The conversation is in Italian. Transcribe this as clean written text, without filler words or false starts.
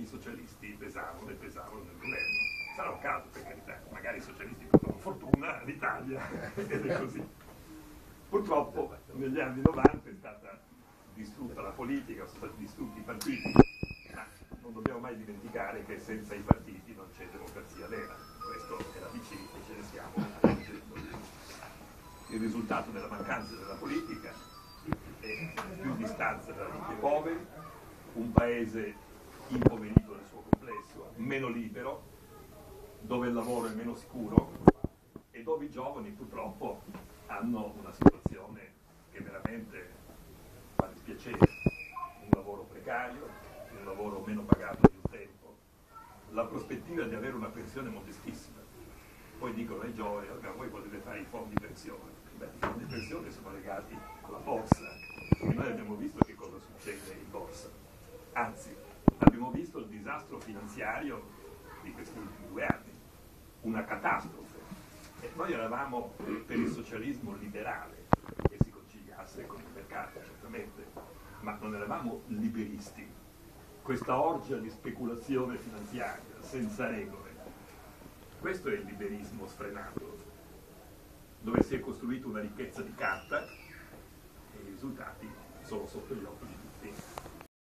i socialisti pesavano e pesavano nel governo. Sarà un caso, per carità, magari i socialisti portano fortuna all'Italia ed è così. Purtroppo negli anni 90 è stata distrutta la politica, sono stati distrutti i partiti, ma non dobbiamo mai dimenticare che senza i partiti non c'è democrazia vera. Questo è l'ABC e ce ne stiamo accorgendo. Il risultato della mancanza della politica è più distanza tra ricchi e poveri, un paese impoverito nel suo complesso, meno libero, dove il lavoro è meno sicuro e dove i giovani purtroppo hanno una situazione che veramente fa dispiacere, un lavoro precario, un lavoro meno pagato di un tempo, la prospettiva di avere una pensione modestissima. Poi dicono ai giovani, voi potete fare i fondi pensione. Beh, i fondi pensione sono legati alla borsa e noi abbiamo visto che cosa succede in borsa. Anzi, abbiamo visto il disastro finanziario di questi ultimi 2 anni, una catastrofe. E noi eravamo per il socialismo liberale, che si conciliasse con il mercato, certamente, ma non eravamo liberisti. Questa orgia di speculazione finanziaria, senza regole, questo è il liberismo sfrenato, dove si è costruita una ricchezza di carta e i risultati sono sotto gli occhi di tutti.